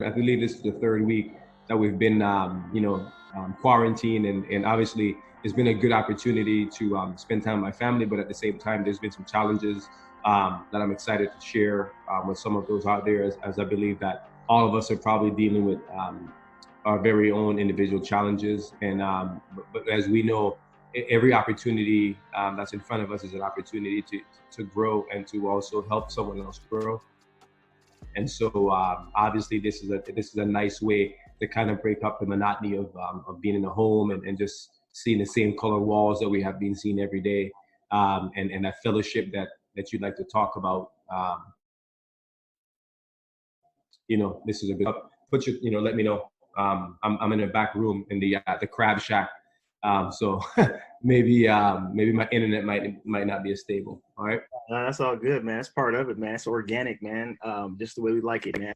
I believe this is the third week that we've been, quarantined, and obviously it's been a good opportunity to spend time with my family. But at the same time, there's been some challenges that I'm excited to share with some of those out there, as I believe that all of us are probably dealing with our very own individual challenges. And but as we know, every opportunity that's in front of us is an opportunity to grow and to also help someone else grow. And so obviously this is a nice way to kind of break up the monotony of being in a home, and just seeing the same color walls that we have been seeing every day, and that fellowship that you'd like to talk about. This is a good put you, let me know. I'm in the back room in the crab shack. So maybe my internet might not be as stable. All right. That's all good, man. That's part of it, man. It's organic, man. Just the way we like it, man.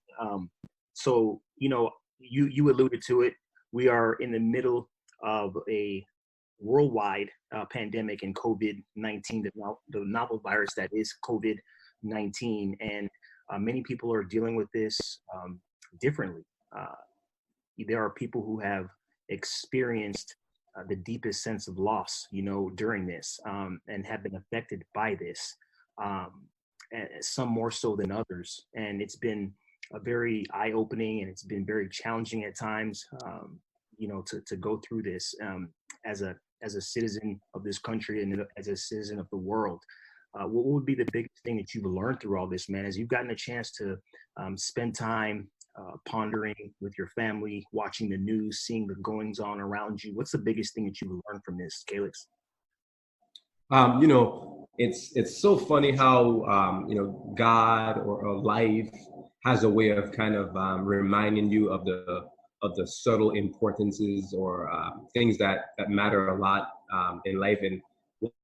So you alluded to it. We are in the middle of a worldwide pandemic in COVID-19, the novel virus that is COVID-19, and many people are dealing with this differently. There are people who have experienced the deepest sense of loss, during this, and have been affected by this, and some more so than others. And it's been a very eye-opening, and it's been very challenging at times, to go through this as a citizen of this country and as a citizen of the world. What would be the biggest thing that you've learned through all this, man, as you've gotten a chance to spend time pondering with your family, watching the news, seeing the goings on around you? What's the biggest thing that you've learned from this, Callix? It's so funny how God or life has a way of kind of reminding you of the subtle importances, or things that matter a lot in life. And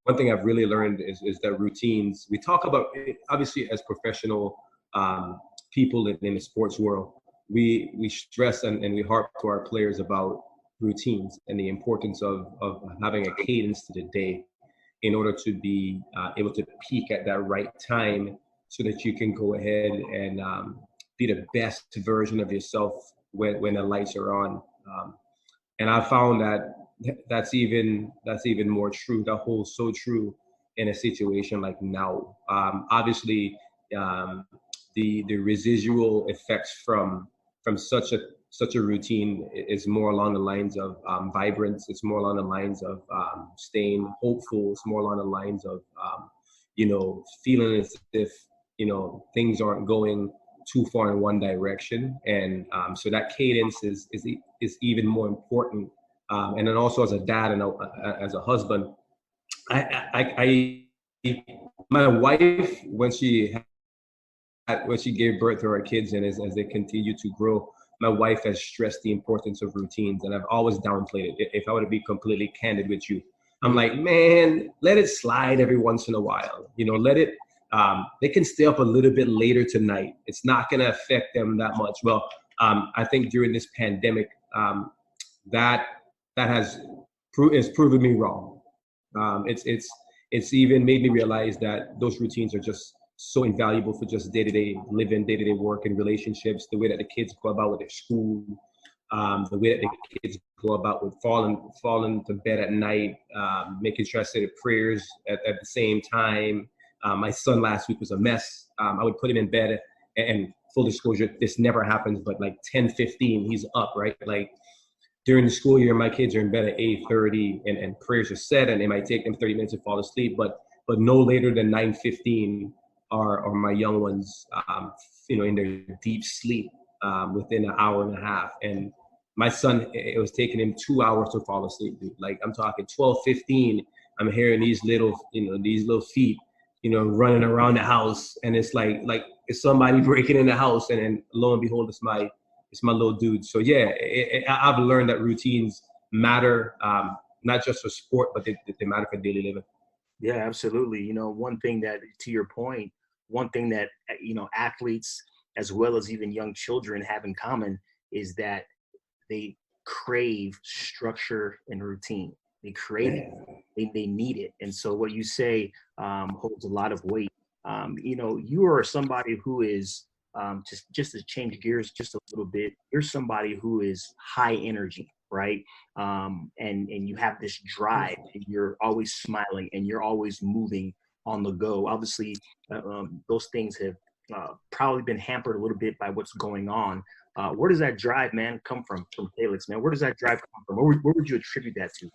one thing I've really learned is that routines. We talk about it, obviously, as professional people in the sports world. We stress and we harp to our players about routines and the importance of having a cadence to the day in order to be able to peak at that right time, so that you can go ahead and be the best version of yourself when the lights are on. And I found that that's even more true. That holds so true in a situation like now. Obviously, the residual effects from such a routine is more along the lines of vibrance. It's more along the lines of staying hopeful. It's more along the lines of feeling as if things aren't going too far in one direction. And so that cadence is even more important. And then also, as a dad and as a husband, I my wife, when she gave birth to our kids, and as they continue to grow, my wife has stressed the importance of routines, and I've always downplayed it. If I were to be completely candid with you, I'm like, man, let it slide every once in a while. Let it. They can stay up a little bit later tonight. It's not going to affect them that much. Well, I think during this pandemic, that has proven me wrong. It's even made me realize that those routines are just so invaluable for just day-to-day living, day-to-day work and relationships. The way that the kids go about with their school, the way that the kids go about with falling to bed at night, making sure I say the prayers at the same time. My son last week was a mess. I would put him in bed, and full disclosure, this never happens, but like 10:15, he's up, right? Like during the school year, my kids are in bed at 8:30, and prayers are said, and it might take them 30 minutes to fall asleep, but no later than 9:15 are my young ones, in their deep sleep within an hour and a half. And my son, it was taking him 2 hours to fall asleep, dude. Like I'm talking 12:15, I'm hearing these little feet, running around the house, and it's like it's somebody breaking in the house, and then lo and behold, it's my little dude. So yeah, I've learned that routines matter, not just for sport, but they matter for daily living. Yeah, absolutely. One thing that, to your point, one thing that athletes as well as even young children have in common is that they crave structure and routine. They crave it. They need it. And so what you say holds a lot of weight. You are somebody who is just to change gears just a little bit, you're somebody who is high energy, right? And you have this drive, and you're always smiling, and you're always moving on the go. Obviously, those things have probably been hampered a little bit by what's going on. Where does that drive, man, come from Callix, man? Where does that drive come from? Where would you attribute that to?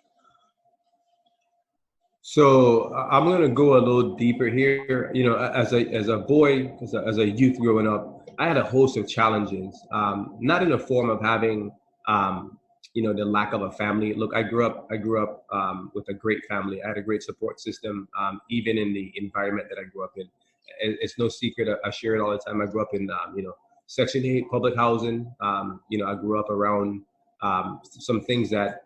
So I'm gonna go a little deeper here. You know, as a boy, as a youth growing up, I had a host of challenges. Not in the form of having, the lack of a family. Look, I grew up with a great family. I had a great support system, even in the environment that I grew up in. It's no secret. I share it all the time. I grew up in, Section 8 public housing. I grew up around some things that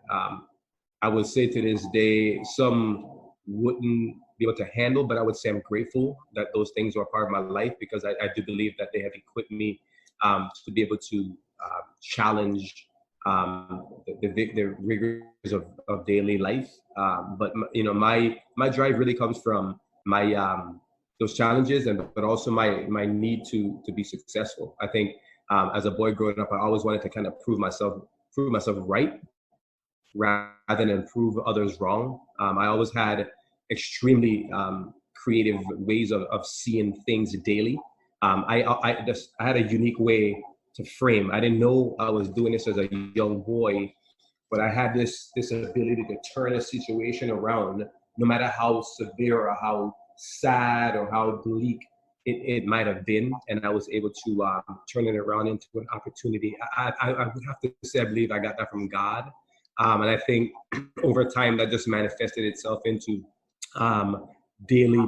I would say to this day, some wouldn't be able to handle, but I would say I'm grateful that those things were part of my life, because I do believe that they have equipped me to be able to challenge the rigors of daily life. My drive really comes from my those challenges, but also my need to be successful. I think as a boy growing up, I always wanted to kind of prove myself right rather than prove others wrong. I always had extremely creative ways of seeing things daily. I had a unique way to frame. I didn't know I was doing this as a young boy, but I had this ability to turn a situation around, no matter how severe or how sad or how bleak it might have been, and I was able to turn it around into an opportunity. I would have to say I believe I got that from God. And I think over time that just manifested itself into daily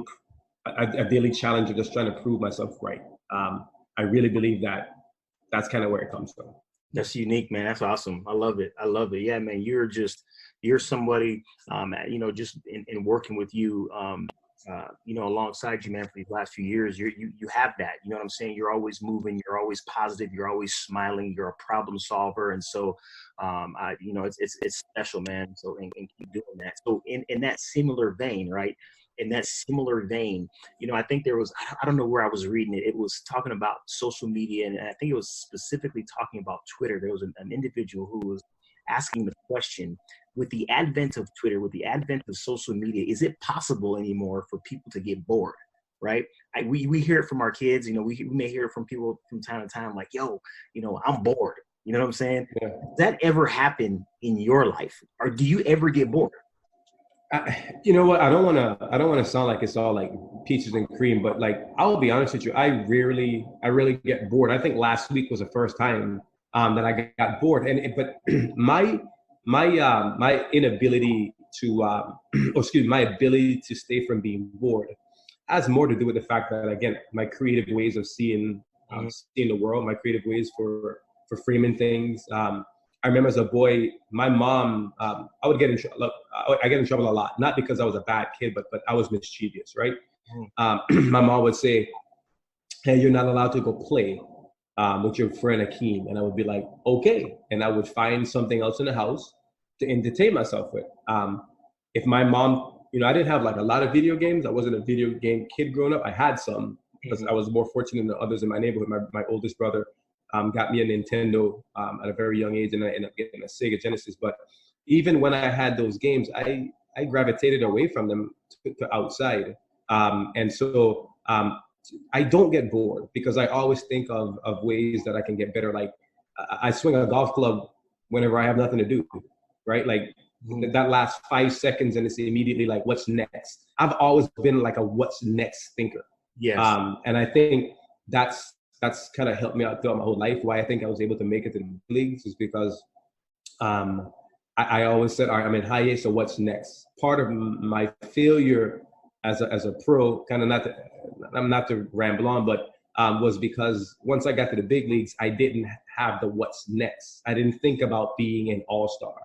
a daily challenge of just trying to prove myself right. I really believe that that's kind of where it comes from. That's unique, man. That's awesome. I love it. Yeah, man. You're somebody, just in working with you, alongside you, man, for these last few years, you have that, you know what I'm saying? You're always moving, you're always positive, you're always smiling, you're a problem solver. And so, it's special, man. So, and keep doing that. So in that similar vein, right? In that similar vein, I think there was, I don't know where I was reading it. It was talking about social media. And I think it was specifically talking about Twitter. There was an individual who was asking the question, with the advent of Twitter, with the advent of social media, is it possible anymore for people to get bored? Right? We hear it from our kids. We may hear it from people from time to time, like, yo, I'm bored. You know what I'm saying? Yeah. Does that ever happen in your life? Or do you ever get bored? You know what? I don't want to sound like it's all like peaches and cream, but like, I'll be honest with you. I rarely get bored. I think last week was the first time that I got bored. But my inability to, my ability to stay from being bored has more to do with the fact that, again, my creative ways of seeing the world, my creative ways for framing things. I remember as a boy, my mom, I would get in trouble. I get in trouble a lot, not because I was a bad kid, but I was mischievous, right? My mom would say, "Hey, you're not allowed to go play with your friend Akeem," and I would be like, "Okay," and I would find something else in the house to entertain myself with. If my mom, I didn't have like a lot of video games. I wasn't a video game kid growing up. I had some because I was more fortunate than others in my neighborhood. My oldest brother got me a Nintendo at a very young age, and I ended up getting a Sega Genesis. But even when I had those games, I gravitated away from them to outside. And so I don't get bored because I always think of ways that I can get better. Like I swing a golf club whenever I have nothing to do, right? Like that last 5 seconds and it's immediately like, what's next? I've always been like a what's next thinker. Yes. And I think that's kind of helped me out throughout my whole life. Why I think I was able to make it to the leagues is because I always said, all right, I'm in high A, so what's next? Part of my failure as a pro, kind of not to ramble on, but was because once I got to the big leagues, I didn't have the what's next. I didn't think about being an all-star.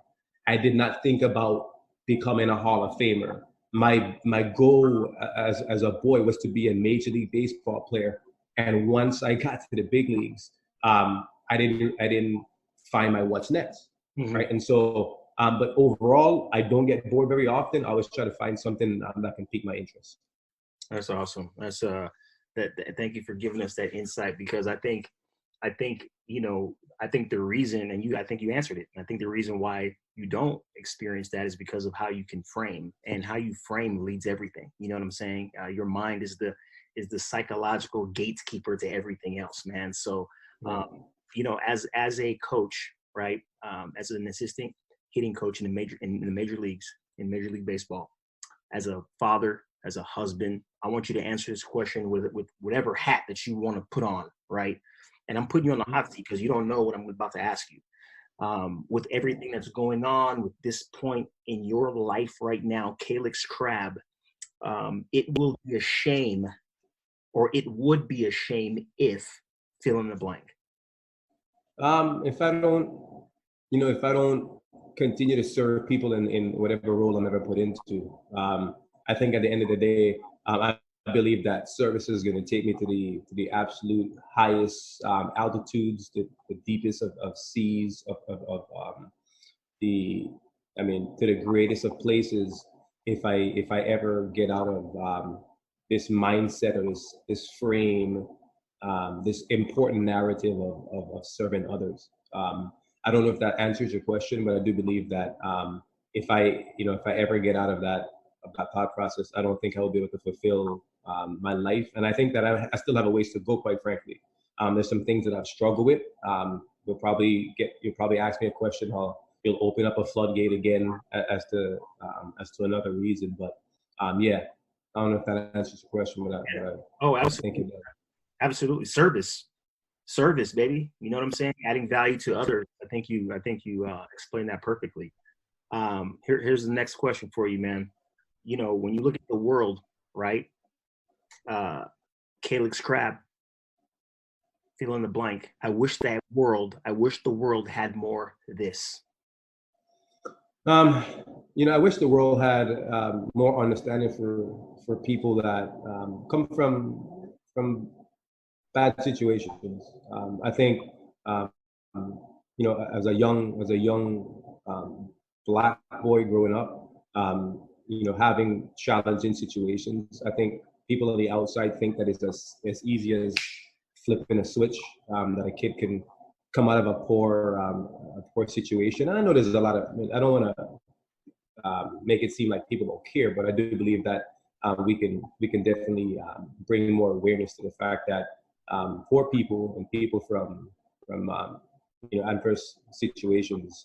I did not think about becoming a Hall of Famer. My goal as a boy was to be a Major League Baseball player. And once I got to the big leagues, I didn't find my what's next, right? And so, but overall, I don't get bored very often. I always try to find something that can pique my interest. That's awesome. Thank you for giving us that insight, because I think I think the reason, and I think you answered it. I think the reason why you don't experience that is because of how you can frame, and how you frame leads everything. You know what I'm saying? Your mind is the psychological gatekeeper to everything else, man. So, as a coach, right, as an assistant hitting coach in the major leagues, in Major League Baseball, as a father, as a husband, I want you to answer this question with whatever hat that you want to put on, right? And I'm putting you on the hot seat because you don't know what I'm about to ask you. With everything that's going on with this point in your life right now, Callix Crabbe, it will be a shame, or it would be a shame if fill in the blank. If I don't continue to serve people in whatever role I'm ever put into, I think at the end of the day, I believe that service is going to take me to the absolute highest altitudes, the deepest of seas, to the greatest of places. If I ever get out of this mindset, or this frame, this important narrative of serving others. I don't know if that answers your question, but I do believe that if I ever get out of that thought process, I don't think I will be able to fulfill my life. And I think that I still have a ways to go, quite frankly. There's some things that I've struggled with. You'll probably ask me a question, how you'll open up a floodgate again as to another reason. But yeah, I don't know if that answers your question, but I Absolutely. think it does. Absolutely. Service, baby. You know what I'm saying? Adding value to others. I think you explained that perfectly. Here's the next question for you, man. When you look at the world, right? Callix Crabbe, fill in the blank. I wish the world had more this. I wish the world had more understanding for people that come from bad situations. I think as a young Black boy growing up, having challenging situations. I think people on the outside think that it's as easy as flipping a switch, that a kid can come out of a poor situation. And I know there's a lot of, I don't want to make it seem like people don't care, but I do believe that we can definitely bring more awareness to the fact that poor people and people from adverse situations,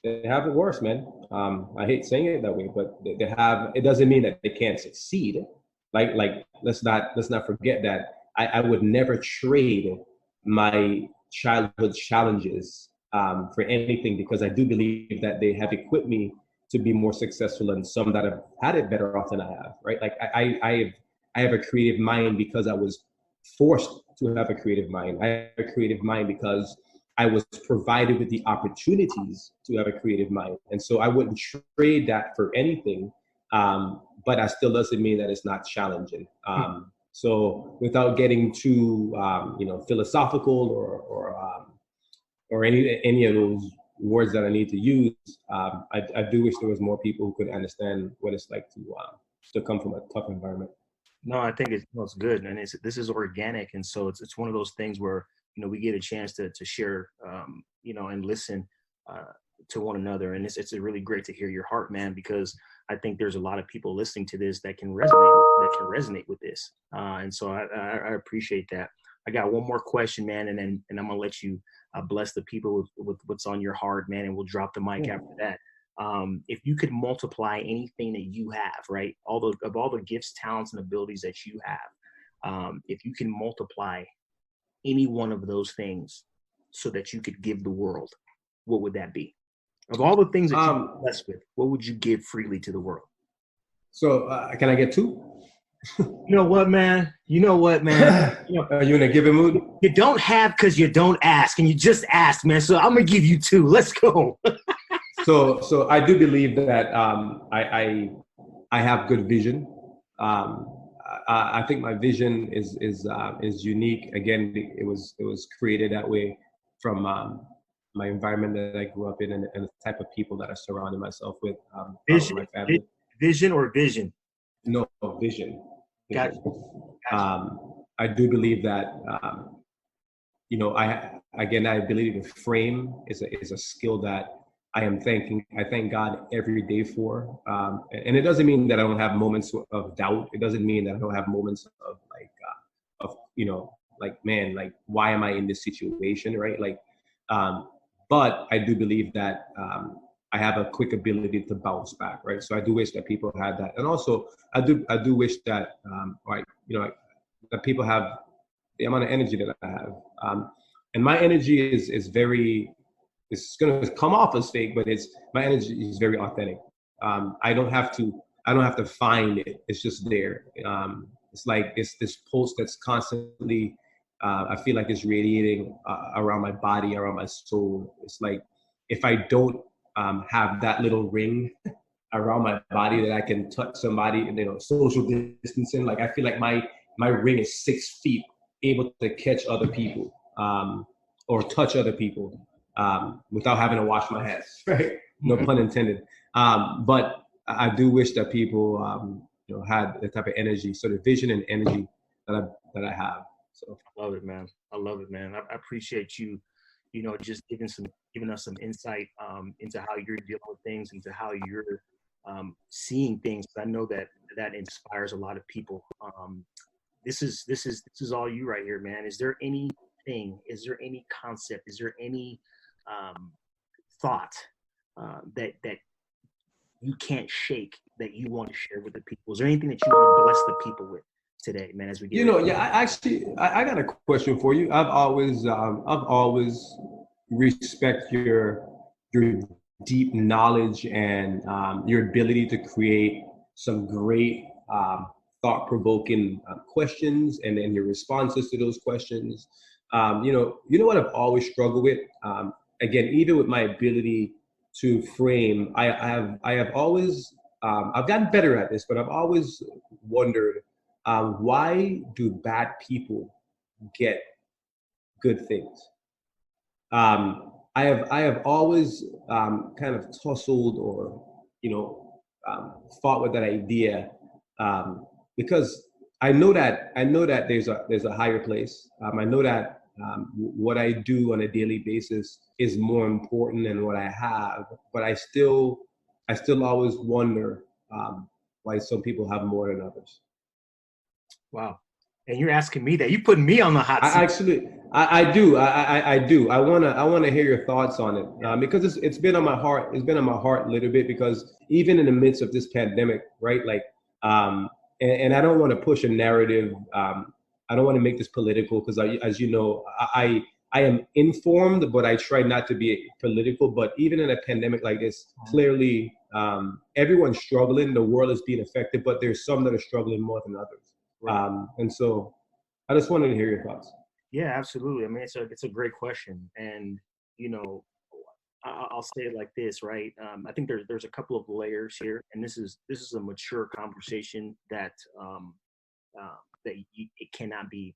they have it worse, man. I hate saying it that way, but they have. It doesn't mean that they can't succeed. Like let's not forget that I would never trade my childhood challenges for anything, because I do believe that they have equipped me to be more successful than some that have had it better off than I have. Right? Like I have a creative mind because I was forced to have a creative mind. I have a creative mind because I was provided with the opportunities to have a creative mind. And so I wouldn't trade that for anything. But that still doesn't mean that it's not challenging. So without getting too, philosophical or any of those words that I need to use, I do wish there was more people who could understand what it's like to come from a tough environment. No, I think it's good, and this is organic, and so it's one of those things where we get a chance to share, and listen to one another, and it's really great to hear your heart, man, because I think there's a lot of people listening to this that can resonate with this, and so I appreciate that. I got one more question, man, and I'm gonna let you bless the people with what's on your heart, man, and we'll drop the mic after that. If you could multiply anything that you have, right, all the gifts, talents, and abilities that you have, if you can multiply any one of those things so that you could give the world, what would that be? Of all the things that you're blessed with, what would you give freely to the world? So can I get two? You know what, man? You Are you in a giving mood? You don't have because you don't ask, and you just asked, man. So I'm gonna give you two. Let's go. So I do believe that I have good vision. I think my vision is unique. Again, it was created that way from my environment that I grew up in, and the type of people that I surrounded myself with. Vision, my family. vision or vision? No, vision. Gotcha. I do believe that, I believe the frame is a skill that I thank God every day for. And it doesn't mean that I don't have moments of doubt. It doesn't mean that I don't have moments of man, like, why am I in this situation? Right. But I do believe that, I have a quick ability to bounce back. Right. So I do wish that people had that. And also I do wish that, that people have the amount of energy that I have. And my energy is very, it's going to come off as fake, but my energy is very authentic. I don't have to find it. It's just there. It's like it's this pulse that's constantly, I feel like it's radiating around my body, around my soul. It's like if I don't have that little ring around my body that I can touch somebody, social distancing. Like I feel like my ring is 6 feet, able to catch other people, or touch other people, without having to wash my hands. Right? No pun intended. But I do wish that people, had the type of energy, sort of vision and energy that I have. So I love it, man. I love it, man. I appreciate you, just giving us some insight into how you're dealing with things, into how you're seeing things. I know that inspires a lot of people. This is all you right here, man. Is there anything? Is there any concept? Is there any thought that you can't shake that you want to share with the people? Is there anything that you want to bless the people with today, man? As we get I got a question for you. I've always respect your deep knowledge and your ability to create some great thought-provoking questions, and then your responses to those questions. What I've always struggled with. Again, even with my ability to frame, I have always, I've gotten better at this, but I've always wondered, why do bad people get good things? I have always kind of tussled or fought with that idea, because I know that there's a higher place. I know that what I do on a daily basis is more important than what I have, but I still always wonder, why some people have more than others. Wow. And you're asking me that. You putting me on the hot seat. I do. I do. I wanna hear your thoughts on it, because it's been on my heart. It's been on my heart a little bit, because even in the midst of this pandemic, right? Like, and I don't want to push a narrative. I don't want to make this political, because as you know, I am informed, but I try not to be political. But even in a pandemic like this, clearly, everyone's struggling. The world is being affected, but there's some that are struggling more than others. Right. And so I just wanted to hear your thoughts. Yeah, absolutely. I mean, it's a great question. And, I'll say it like this, right? I think there's a couple of layers here, and this is a mature conversation that it cannot be,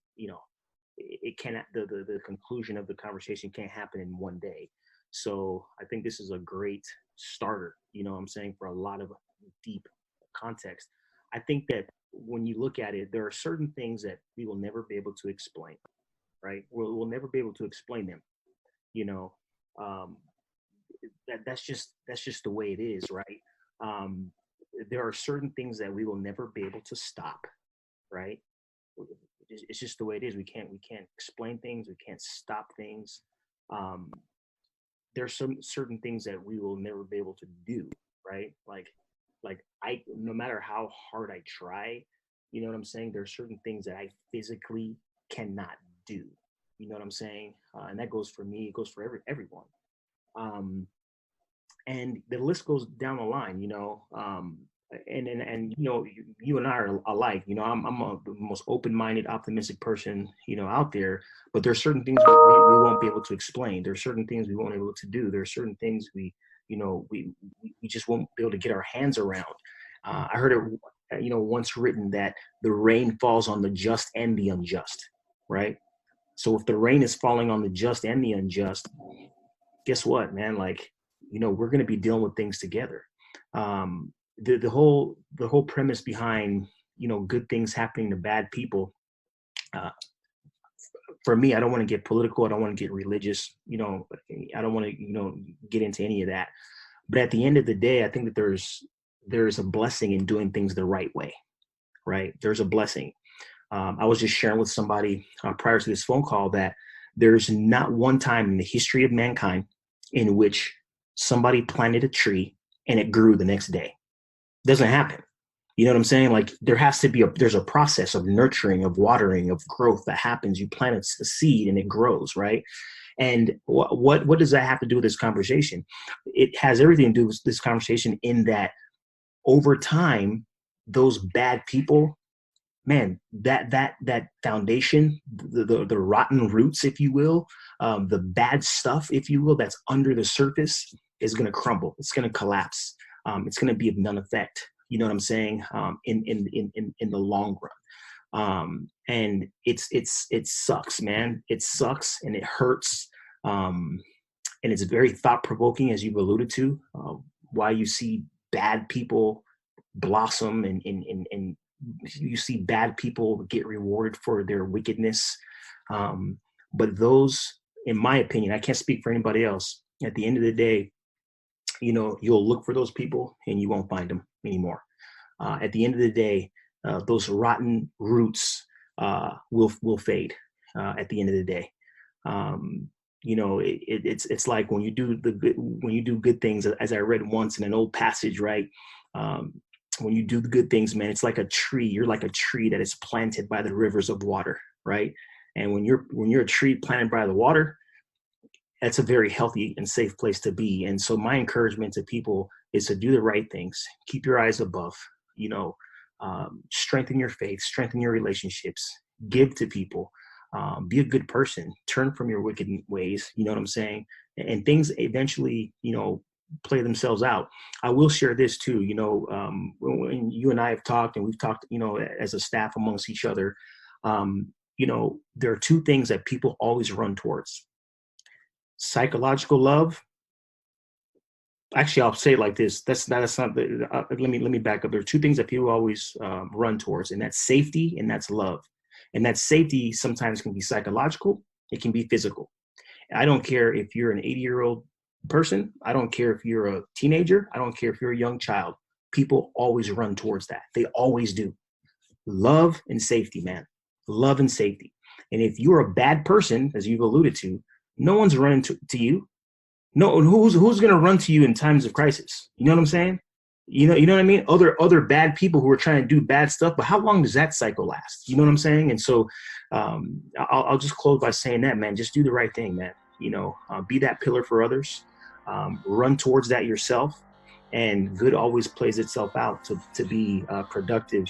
it cannot, the conclusion of the conversation can't happen in one day. So I think this is a great starter, what I'm saying, for a lot of deep context. I think that when you look at it, there are certain things that we will never be able to explain, right? We'll never be able to explain them, that's just the way it is, right? There are certain things that we will never be able to stop, right? It's just the way it is. We can't explain things. We can't stop things. There's some certain things that we will never be able to do, right? Like no matter how hard I try, you know what I'm saying? There are certain things that I physically cannot do. You know what I'm saying? And that goes for me. It goes for everyone. And the list goes down the line, and you and I are alike. I'm the most open-minded, optimistic person, out there. But there are certain things we won't be able to explain. There are certain things we won't be able to do. There are certain things we just won't be able to get our hands around. I heard it, once written that the rain falls on the just and the unjust, right? So if the rain is falling on the just and the unjust, guess what, man? Like, we're going to be dealing with things together. The whole premise behind, good things happening to bad people. For me, I don't want to get political. I don't want to get religious. I don't want to, get into any of that. But at the end of the day, I think that there's a blessing in doing things the right way, right? There's a blessing. I was just sharing with somebody prior to this phone call that there's not one time in the history of mankind in which somebody planted a tree and it grew the next day. It doesn't happen. You know what I'm saying? Like there has to be there's a process of nurturing, of watering, of growth that happens. You plant a seed and it grows, right? And what does that have to do with this conversation? It has everything to do with this conversation in that over time, those bad people, man, that foundation, the rotten roots, if you will, the bad stuff, if you will, that's under the surface is going to crumble. It's going to collapse. It's going to be of none effect. You know what I'm saying? In the long run. And it sucks, man. It sucks and it hurts. And it's very thought provoking, as you've alluded to, why you see bad people blossom and you see bad people get rewarded for their wickedness. But those, in my opinion, I can't speak for anybody else. At the end of the day, you'll look for those people and you won't find them anymore. At the end of the day, those rotten roots will fade. At the end of the day, it's like when you do good things, as I read once in an old passage, right? When you do the good things, man, it's like a tree. You're like a tree that is planted by the rivers of water, right? And when you're a tree planted by the water, that's a very healthy and safe place to be. And so my encouragement to people is to do the right things, keep your eyes above, strengthen your faith, strengthen your relationships, give to people, be a good person, turn from your wicked ways. You know what I'm saying? And things eventually, play themselves out. I will share this too. When you and I have talked and we've talked, as a staff amongst each other, there are two things that people always run towards. Psychological love. Actually, I'll say it like this. That's not let me back up. There are two things that people always run towards, and that's safety and that's love. And that safety sometimes can be psychological. It can be physical. I don't care if you're an 80-year-old person. I don't care if you're a teenager. I don't care if you're a young child. People always run towards that. They always do. Love and safety, man. Love and safety. And if you're a bad person, as you've alluded to, no one's running to you. No, who's going to run to you in times of crisis? You know what I'm saying? You know what I mean? Other bad people who are trying to do bad stuff, but how long does that cycle last? You know what I'm saying? And so I'll just close by saying that, man, just do the right thing, man. Be that pillar for others. Run towards that yourself, and good always plays itself out to be productive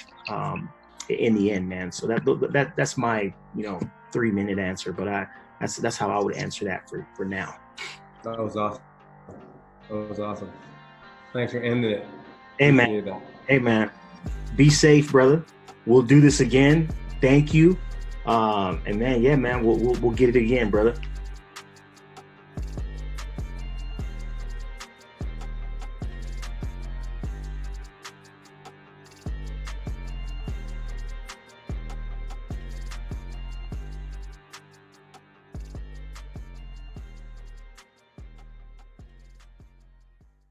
in the end, man. So that's my 3-minute answer, but that's how I would answer that for now. That was awesome. Thanks for ending it. Hey man, be safe, brother. We'll do this again. Thank you. And man, yeah, man, we'll get it again, brother.